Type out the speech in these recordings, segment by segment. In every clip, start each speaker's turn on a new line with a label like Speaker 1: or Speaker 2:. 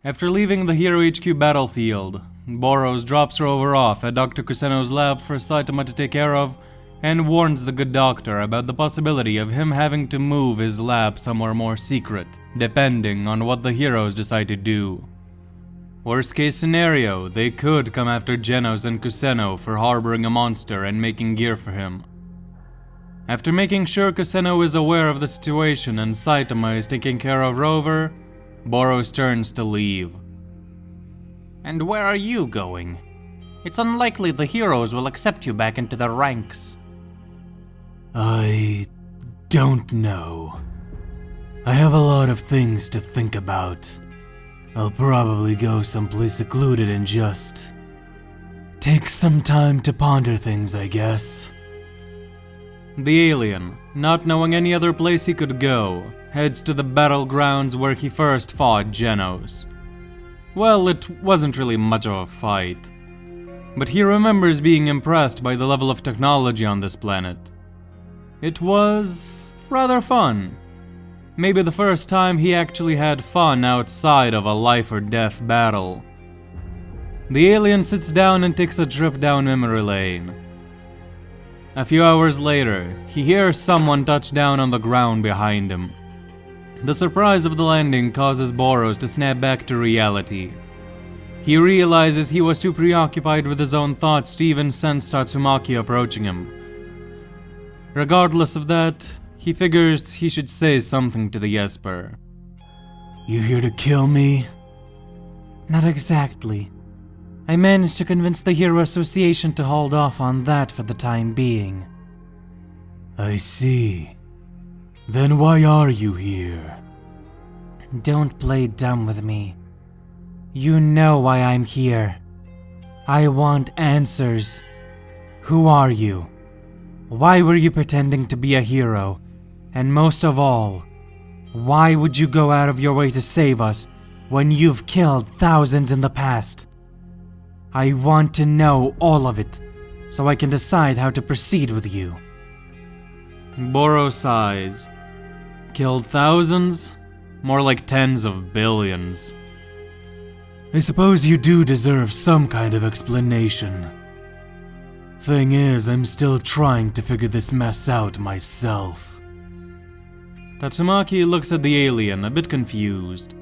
Speaker 1: After leaving the Hero HQ battlefield, Boros drops Rover off at Dr. Kuseno's lab for Saitama to take care of, and warns the good doctor about the possibility of him having to move his lab somewhere more secret, depending on what the heroes decide to do. Worst case scenario, they could come after Genos and Kuseno for harboring a monster and making gear for him. After making sure Kuseno is aware of the situation and Saitama is taking care of Rover, Boros turns to leave.
Speaker 2: And where are you going? It's unlikely the heroes will accept you back into their ranks.
Speaker 3: I don't know. I have a lot of things to think about. I'll probably go someplace secluded and just take some time to ponder things, I guess.
Speaker 1: The alien, not knowing any other place he could go, heads to the battlegrounds where he first fought Genos. Well, it wasn't really much of a fight, but he remembers being impressed by the level of technology on this planet. It was rather fun. Maybe the first time he actually had fun outside of a life or death battle. The alien sits down and takes a trip down memory lane. A few hours later, he hears someone touch down on the ground behind him. The surprise of the landing causes Boros to snap back to reality. He realizes he was too preoccupied with his own thoughts to even sense Tatsumaki approaching him. Regardless of that, he figures he should say something to the Esper.
Speaker 3: You here to kill me?
Speaker 2: Not exactly. I managed to convince the Hero Association to hold off on that for the time being.
Speaker 3: I see. Then why are you here?
Speaker 2: Don't play dumb with me. You know why I'm here. I want answers. Who are you? Why were you pretending to be a hero? And most of all, why would you go out of your way to save us when you've killed thousands in the past? I want to know all of it, so I can decide how to proceed with you.
Speaker 1: Boros sighs. Killed thousands? More like tens of billions.
Speaker 3: I suppose you do deserve some kind of explanation. Thing is, I'm still trying to figure this mess out myself.
Speaker 1: Tatsumaki looks at the alien, a bit confused.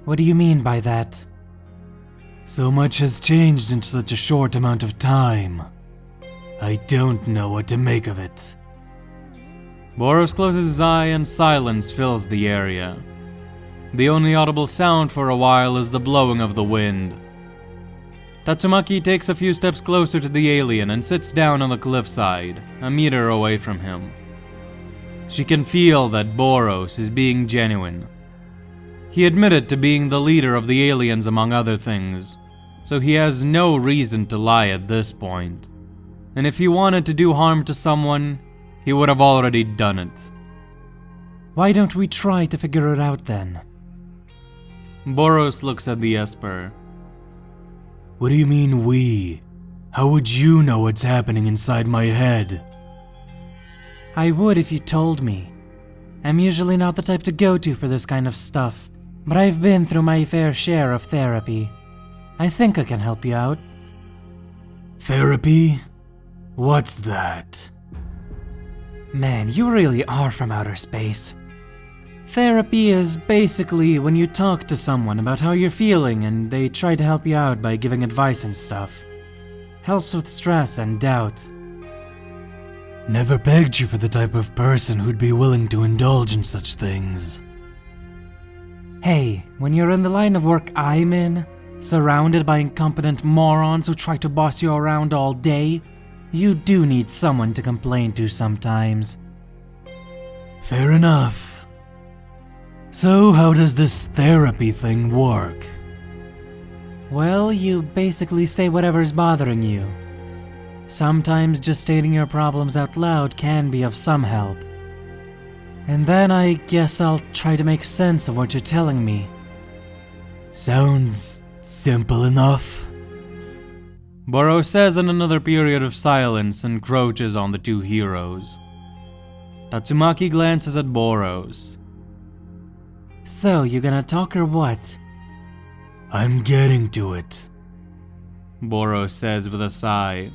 Speaker 2: What do you mean by that?
Speaker 3: So much has changed in such a short amount of time. I don't know what to make of it.
Speaker 1: Boros closes his eye and silence fills the area. The only audible sound for a while is the blowing of the wind. Tatsumaki takes a few steps closer to the alien and sits down on the cliffside, a meter away from him. She can feel that Boros is being genuine. He admitted to being the leader of the aliens among other things, so he has no reason to lie at this point. And if he wanted to do harm to someone, he would have already done it.
Speaker 2: Why don't we try to figure it out then?
Speaker 1: Boros looks at the Esper.
Speaker 3: What do you mean we? How would you know what's happening inside my head?
Speaker 2: I would if you told me. I'm usually not the type to go to for this kind of stuff, but I've been through my fair share of therapy. I think I can help you out.
Speaker 3: Therapy? What's that?
Speaker 2: Man, you really are from outer space. Therapy is basically when you talk to someone about how you're feeling and they try to help you out by giving advice and stuff. Helps with stress and doubt.
Speaker 3: Never pegged you for the type of person who'd be willing to indulge in such things.
Speaker 2: Hey, when you're in the line of work I'm in, surrounded by incompetent morons who try to boss you around all day, you do need someone to complain to sometimes.
Speaker 3: Fair enough. So how does this therapy thing work?
Speaker 2: Well, you basically say whatever's bothering you. Sometimes just stating your problems out loud can be of some help. And then I guess I'll try to make sense of what you're telling me.
Speaker 3: Sounds simple enough.
Speaker 1: Boros says in another period of silence encroaches on the two heroes. Tatsumaki glances at Boros.
Speaker 2: So, you gonna talk or what?
Speaker 3: I'm getting to it,
Speaker 1: Boros says with a sigh.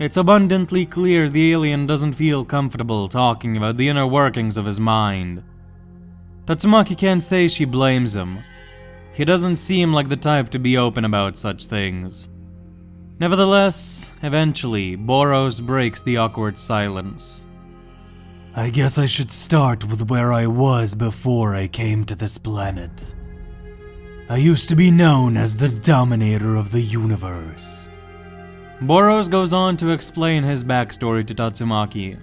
Speaker 1: It's abundantly clear the alien doesn't feel comfortable talking about the inner workings of his mind. Tatsumaki can't say she blames him. He doesn't seem like the type to be open about such things. Nevertheless, eventually, Boros breaks the awkward silence.
Speaker 3: I guess I should start with where I was before I came to this planet. I used to be known as the dominator of the universe.
Speaker 1: Boros goes on to explain his backstory to Tatsumaki.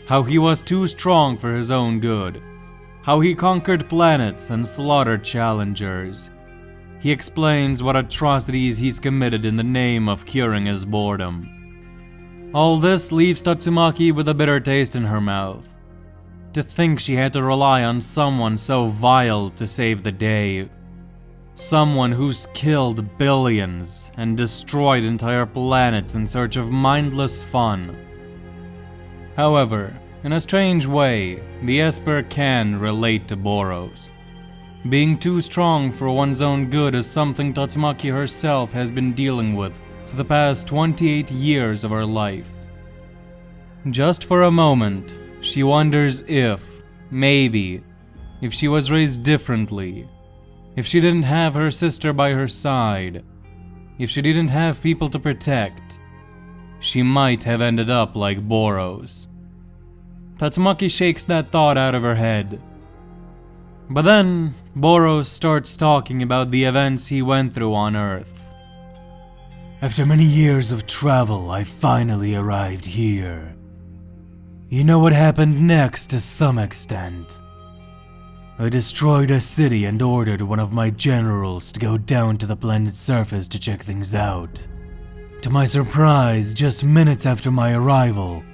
Speaker 1: How he was too strong for his own good. How he conquered planets and slaughtered challengers. He explains what atrocities he's committed in the name of curing his boredom. All this leaves Tatsumaki with a bitter taste in her mouth. To think she had to rely on someone so vile to save the day. Someone who's killed billions and destroyed entire planets in search of mindless fun. However, in a strange way, the Esper can relate to Boros. Being too strong for one's own good is something Tatsumaki herself has been dealing with for the past 28 years of her life. Just for a moment, she wonders if, maybe, if she was raised differently, if she didn't have her sister by her side, if she didn't have people to protect, she might have ended up like Boros. Tatsumaki shakes that thought out of her head. But then, Boros starts talking about the events he went through on Earth.
Speaker 3: After many years of travel, I finally arrived here. You know what happened next to some extent. I destroyed a city and ordered one of my generals to go down to the planet's surface to check things out. To my surprise, just minutes after my arrival,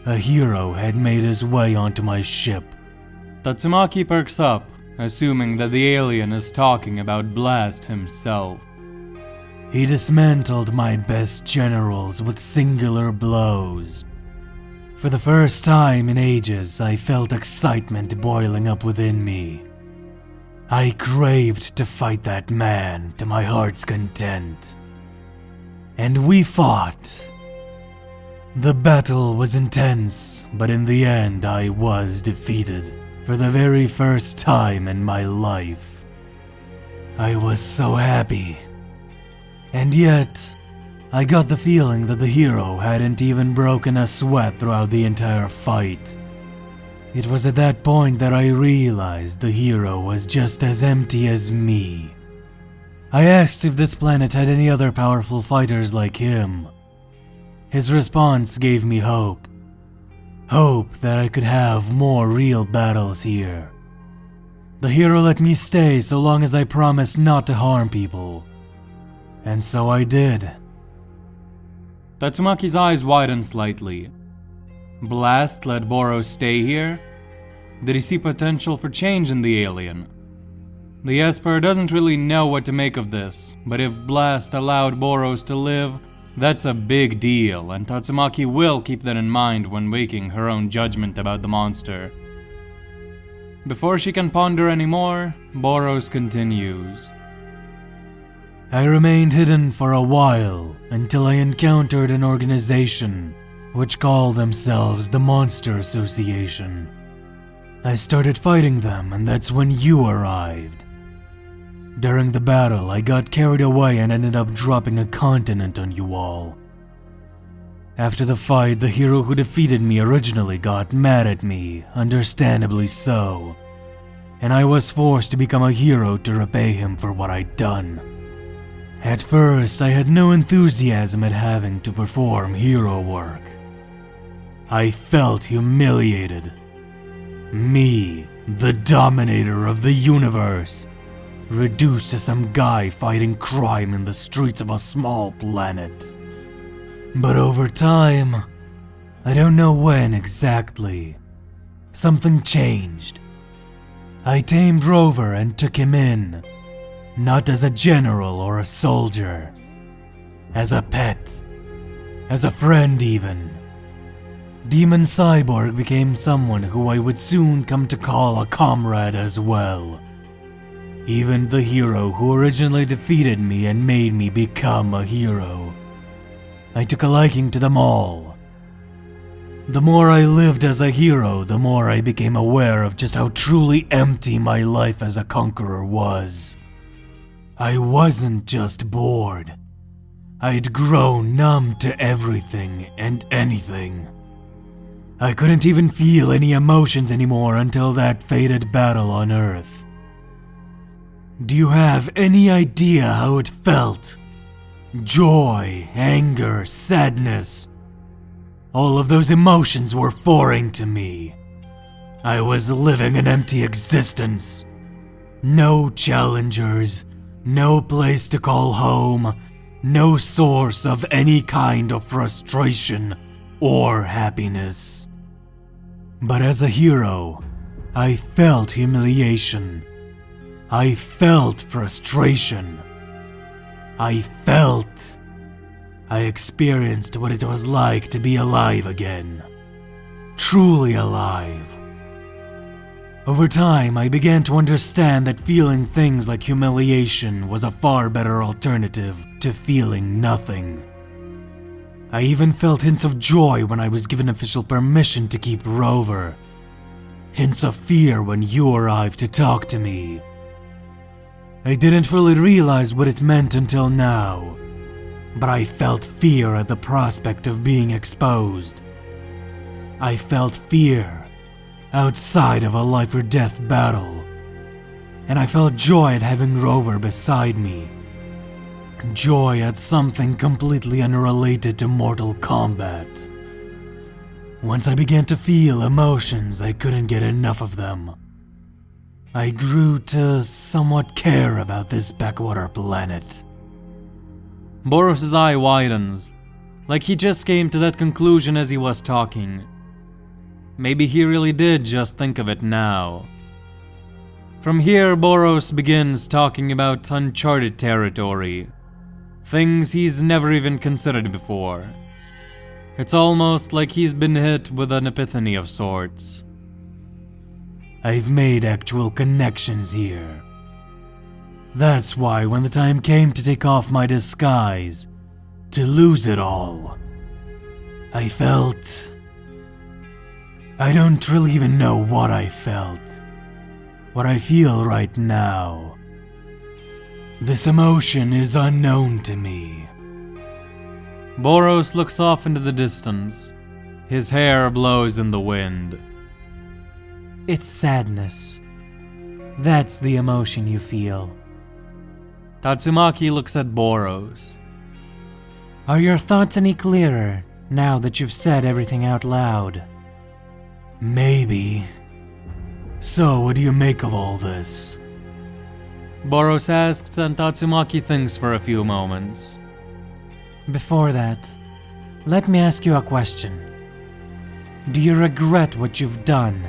Speaker 3: a hero had made his way onto my ship.
Speaker 1: Tatsumaki perks up, assuming that the alien is talking about Blast himself.
Speaker 3: He dismantled my best generals with singular blows. For the first time in ages, I felt excitement boiling up within me. I craved to fight that man to my heart's content. And we fought. The battle was intense, but in the end I was defeated for the very first time in my life. I was so happy. And yet, I got the feeling that the hero hadn't even broken a sweat throughout the entire fight. It was at that point that I realized the hero was just as empty as me. I asked if this planet had any other powerful fighters like him. His response gave me hope. Hope that I could have more real battles here. The hero let me stay so long as I promised not to harm people. And so I did.
Speaker 1: Tatsumaki's eyes widen slightly. Blast let Boros stay here? Did he see potential for change in the alien? The Esper doesn't really know what to make of this, but if Blast allowed Boros to live, that's a big deal, and Tatsumaki will keep that in mind when making her own judgment about the monster. Before she can ponder anymore, Boros continues.
Speaker 3: I remained hidden for a while until I encountered an organization which called themselves the Monster Association. I started fighting them, and that's when you arrived. During the battle, I got carried away and ended up dropping a continent on you all. After the fight, the hero who defeated me originally got mad at me, understandably so, and I was forced to become a hero to repay him for what I'd done. At first, I had no enthusiasm at having to perform hero work. I felt humiliated. Me, the dominator of the universe, reduced to some guy fighting crime in the streets of a small planet. But over time, I don't know when exactly, something changed. I tamed Rover and took him in. Not as a general or a soldier. As a pet. As a friend even. Demon Cyborg became someone who I would soon come to call a comrade as well. Even the hero who originally defeated me and made me become a hero. I took a liking to them all. The more I lived as a hero, the more I became aware of just how truly empty my life as a conqueror was. I wasn't just bored. I'd grown numb to everything and anything. I couldn't even feel any emotions anymore until that fated battle on Earth. Do you have any idea how it felt? Joy, anger, sadness. All of those emotions were foreign to me. I was living an empty existence. No challengers, no place to call home, no source of any kind of frustration or happiness. But as a hero, I felt humiliation. I felt frustration. I experienced what it was like to be alive again. Truly alive. Over time, I began to understand that feeling things like humiliation was a far better alternative to feeling nothing. I even felt hints of joy when I was given official permission to keep Rover. Hints of fear when you arrived to talk to me. I didn't fully realize what it meant until now, but I felt fear at the prospect of being exposed. I felt fear outside of a life or death battle, and I felt joy at having Rover beside me. Joy at something completely unrelated to Mortal Kombat. Once I began to feel emotions, I couldn't get enough of them. I grew to somewhat care about this backwater planet.
Speaker 1: Boros' eye widens, like he just came to that conclusion as he was talking. Maybe he really did just think of it now. From here, Boros begins talking about uncharted territory. Things he's never even considered before. It's almost like he's been hit with an epiphany of sorts.
Speaker 3: I've made actual connections here. That's why when the time came to take off my disguise, to lose it all, I felt... I don't really even know what I felt. What I feel right now. This emotion is unknown to me.
Speaker 1: Boros looks off into the distance. His hair blows in the wind.
Speaker 2: It's sadness. That's the emotion you feel.
Speaker 1: Tatsumaki looks at Boros.
Speaker 2: Are your thoughts any clearer now that you've said everything out loud?
Speaker 3: Maybe. So, what do you make of all this?
Speaker 1: Boros asks and Tatsumaki thinks for a few moments.
Speaker 2: Before that, let me ask you a question. Do you regret what you've done?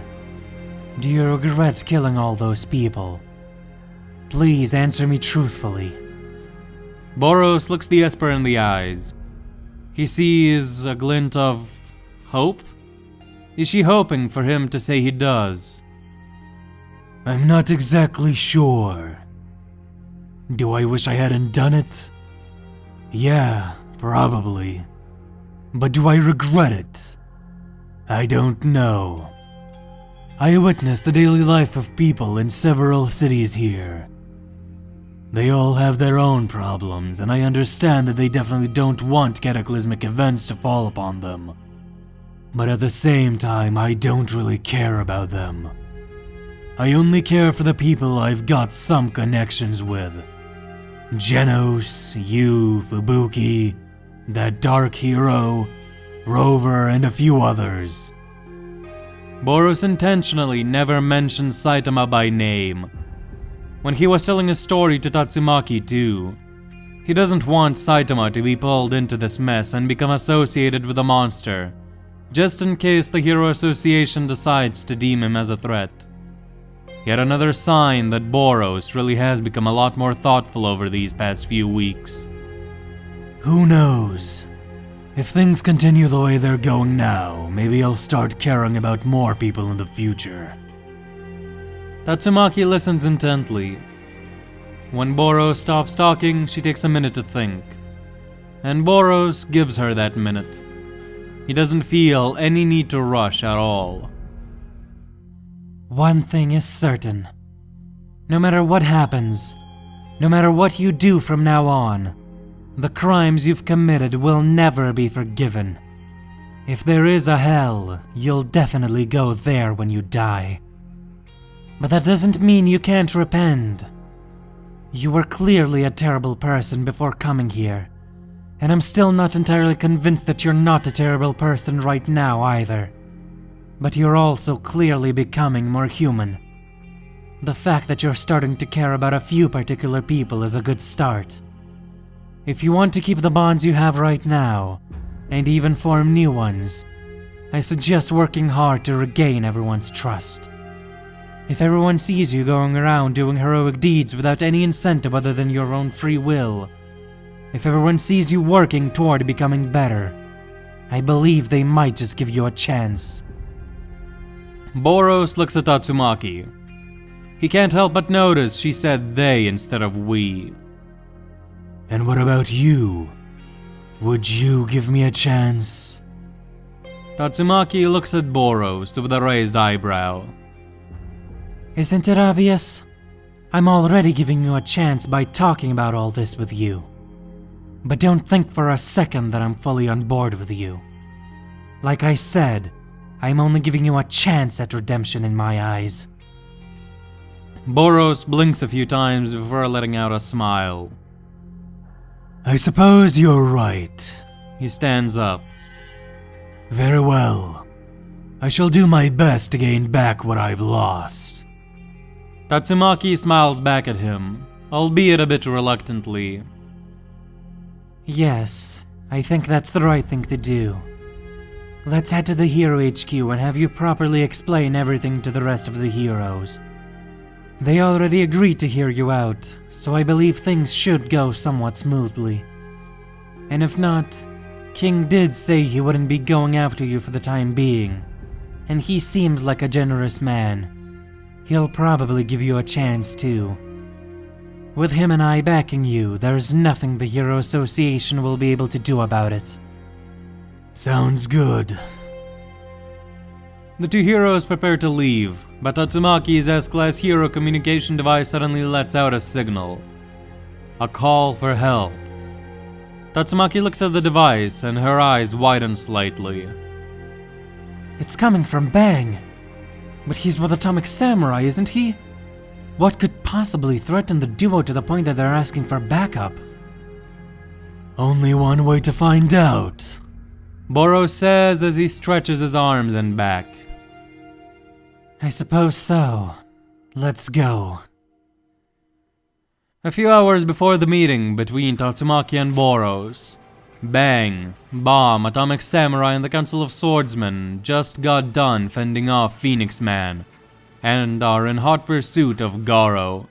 Speaker 2: Do you regret killing all those people? Please answer me truthfully.
Speaker 1: Boros looks the Esper in the eyes. He sees a glint of hope? Is she hoping for him to say he does?
Speaker 3: I'm not exactly sure. Do I wish I hadn't done it? Yeah, probably. But do I regret it? I don't know. I witnessed the daily life of people in several cities here. They all have their own problems, and I understand that they definitely don't want cataclysmic events to fall upon them. But at the same time, I don't really care about them. I only care for the people I've got some connections with. Genos, you, Fubuki, that dark hero, Rover, and a few others.
Speaker 1: Boros intentionally never mentions Saitama by name. When he was telling his story to Tatsumaki too, he doesn't want Saitama to be pulled into this mess and become associated with a monster, just in case the Hero Association decides to deem him as a threat. Yet another sign that Boros really has become a lot more thoughtful over these past few weeks.
Speaker 3: Who knows? If things continue the way they're going now, maybe I'll start caring about more people in the future.
Speaker 1: Tatsumaki listens intently. When Boros stops talking, she takes a minute to think. And Boros gives her that minute. He doesn't feel any need to rush at all.
Speaker 2: One thing is certain. No matter what happens, no matter what you do from now on, the crimes you've committed will never be forgiven. If there is a hell, you'll definitely go there when you die. But that doesn't mean you can't repent. You were clearly a terrible person before coming here, and I'm still not entirely convinced that you're not a terrible person right now either. But you're also clearly becoming more human. The fact that you're starting to care about a few particular people is a good start. If you want to keep the bonds you have right now, and even form new ones, I suggest working hard to regain everyone's trust. If everyone sees you going around doing heroic deeds without any incentive other than your own free will, if everyone sees you working toward becoming better, I believe they might just give you a chance.
Speaker 1: Boros looks at Tatsumaki. He can't help but notice she said they instead of we.
Speaker 3: And what about you? Would you give me a chance?
Speaker 1: Tatsumaki looks at Boros with a raised eyebrow.
Speaker 2: Isn't it obvious? I'm already giving you a chance by talking about all this with you. But don't think for a second that I'm fully on board with you. Like I said, I'm only giving you a chance at redemption in my eyes.
Speaker 1: Boros blinks a few times before letting out a smile.
Speaker 3: I suppose you're right.
Speaker 1: He stands up.
Speaker 3: Very well. I shall do my best to gain back what I've lost.
Speaker 1: Tatsumaki smiles back at him, albeit a bit reluctantly.
Speaker 2: Yes, I think that's the right thing to do. Let's head to the Hero HQ and have you properly explain everything to the rest of the heroes. They already agreed to hear you out, so I believe things should go somewhat smoothly. And if not, King did say he wouldn't be going after you for the time being, and he seems like a generous man. He'll probably give you a chance too. With him and I backing you, there's nothing the Hero Association will be able to do about it.
Speaker 3: Sounds good.
Speaker 1: The two heroes prepare to leave, but Tatsumaki's S-Class hero communication device suddenly lets out a signal. A call for help. Tatsumaki looks at the device and her eyes widen slightly.
Speaker 2: It's coming from Bang. But he's with Atomic Samurai, isn't he? What could possibly threaten the duo to the point that they're asking for backup?
Speaker 3: Only one way to find out.
Speaker 1: Boros says as he stretches his arms and back.
Speaker 2: I suppose so. Let's go.
Speaker 1: A few hours before the meeting between Tatsumaki and Boros, Bang, Bomb, Atomic Samurai, and the Council of Swordsmen just got done fending off Phoenix Man, and are in hot pursuit of Garou.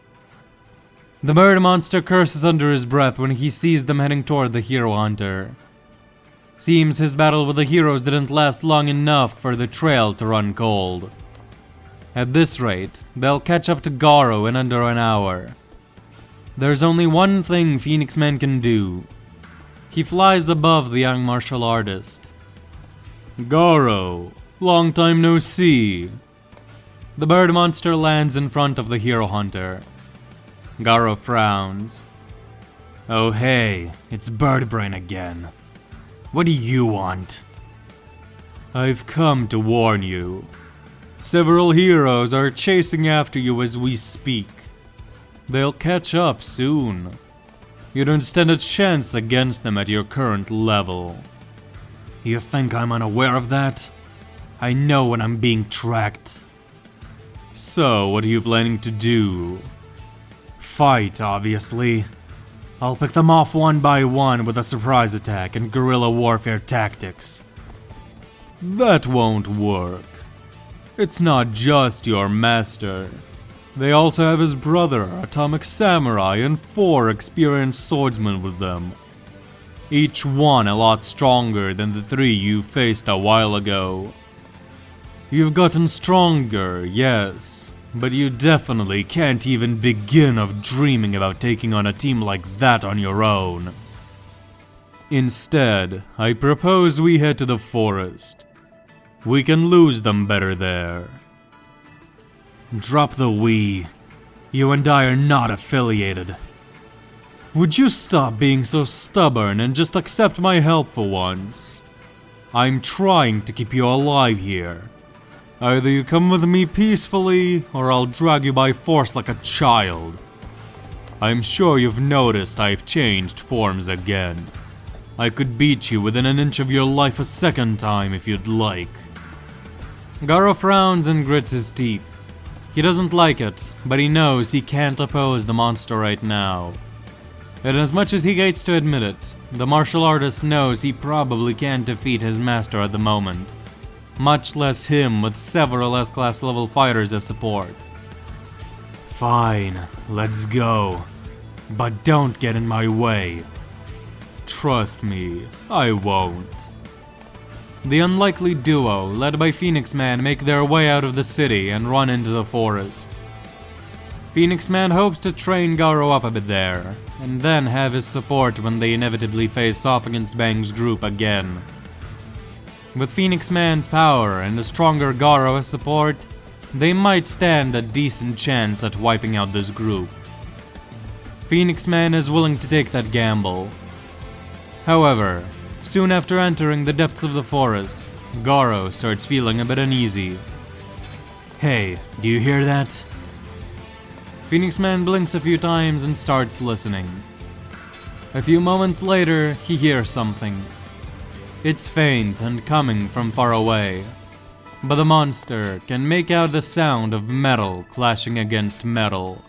Speaker 1: The bird monster curses under his breath when he sees them heading toward the hero hunter. Seems his battle with the heroes didn't last long enough for the trail to run cold. At this rate, they'll catch up to Garou in under an hour. There's only one thing Phoenix Man can do. He flies above the young martial artist. Garou, long time no see. The bird monster lands in front of the hero hunter. Garou frowns. Oh hey, it's Bird Brain again. What do you want? I've come to warn you. Several heroes are chasing after you as we speak. They'll catch up soon. You don't stand a chance against them at your current level. You think I'm unaware of that? I know when I'm being tracked. So, what are you planning to do? Fight, obviously. I'll pick them off one by one with a surprise attack and guerrilla warfare tactics. That won't work. It's not just your master. They also have his brother, Atomic Samurai, and 4 experienced swordsmen with them. Each one a lot stronger than the 3 you faced a while ago. You've gotten stronger, yes, but you definitely can't even begin of dreaming about taking on a team like that on your own. Instead, I propose we head to the forest. We can lose them better there.
Speaker 3: Drop the we. You and I are not affiliated.
Speaker 1: Would you stop being so stubborn and just accept my help for once? I'm trying to keep you alive here. Either you come with me peacefully, or I'll drag you by force like a child. I'm sure you've noticed I've changed forms again. I could beat you within an inch of your life a second time if you'd like. Garou frowns and grits his teeth. He doesn't like it, but he knows he can't oppose the monster right now. And as much as he hates to admit it, the martial artist knows he probably can't defeat his master at the moment. Much less him with several S-class level fighters as support.
Speaker 3: Fine, let's go. But don't get in my way.
Speaker 1: Trust me, I won't. The unlikely duo, led by Phoenix Man, make their way out of the city and run into the forest. Phoenix Man hopes to train Garou up a bit there, and then have his support when they inevitably face off against Bang's group again. With Phoenix Man's power and a stronger Garou as support, they might stand a decent chance at wiping out this group. Phoenix Man is willing to take that gamble. However, soon after entering the depths of the forest, Garou starts feeling a bit uneasy.
Speaker 3: Hey, do you hear that?
Speaker 1: Phoenix Man blinks a few times and starts listening. A few moments later, he hears something. It's faint and coming from far away, but the monster can make out the sound of metal clashing against metal.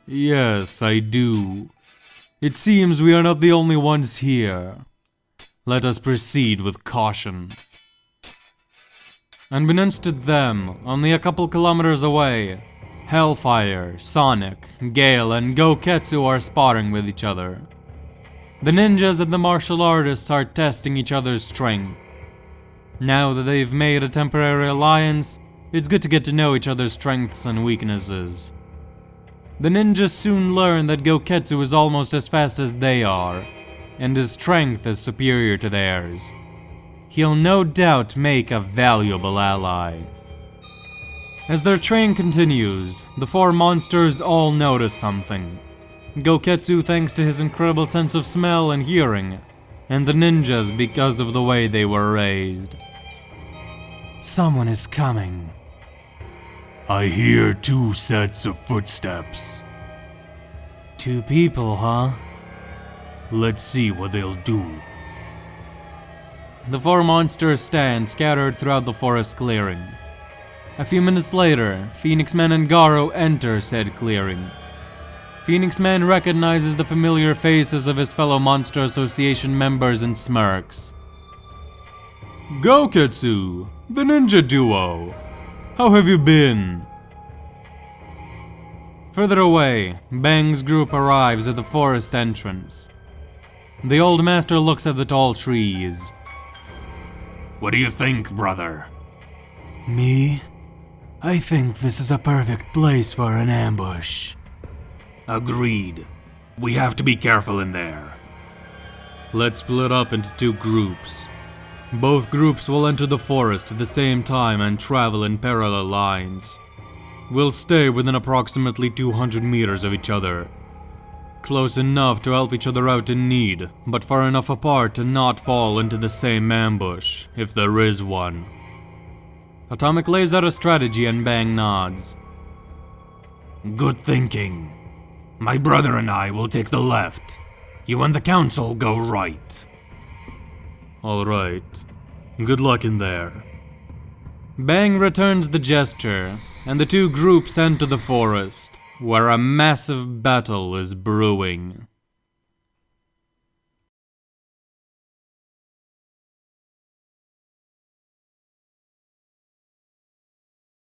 Speaker 1: Yes, I do. It seems we are not the only ones here. Let us proceed with caution. Unbeknownst to them, only a couple kilometers away, Hellfire, Sonic, Gale, and Goketsu are sparring with each other. The ninjas and the martial artists are testing each other's strength. Now that they've made a temporary alliance, it's good to get to know each other's strengths and weaknesses. The ninjas soon learn that Goketsu is almost as fast as they are, and his strength is superior to theirs. He'll no doubt make a valuable ally. As their train continues, the four monsters all notice something. Goketsu thanks to his incredible sense of smell and hearing, and the ninjas because of the way they were raised.
Speaker 2: Someone is coming.
Speaker 3: I hear 2 sets of footsteps.
Speaker 2: 2 people, huh?
Speaker 3: Let's see what they'll do.
Speaker 1: The 4 monsters stand scattered throughout the forest clearing. A few minutes later, Phoenix Man and Garou enter said clearing. Phoenix Man recognizes the familiar faces of his fellow Monster Association members and smirks. Goketsu, the ninja duo. How have you been? Further away, Bang's group arrives at the forest entrance. The old master looks at the tall trees.
Speaker 3: What do you think, brother?
Speaker 2: Me? I think this is a perfect place for an ambush.
Speaker 3: Agreed. We have to be careful in there.
Speaker 1: Let's split up into 2 groups. Both groups will enter the forest at the same time and travel in parallel lines. We'll stay within approximately 200 meters of each other. Close enough to help each other out in need, but far enough apart to not fall into the same ambush, if there is one. Atomic lays out a strategy and Bang nods.
Speaker 3: Good thinking. My brother and I will take the left. You and the council go right.
Speaker 1: Alright. Good luck in there. Bang returns the gesture, and the 2 groups enter the forest, where a massive battle is brewing.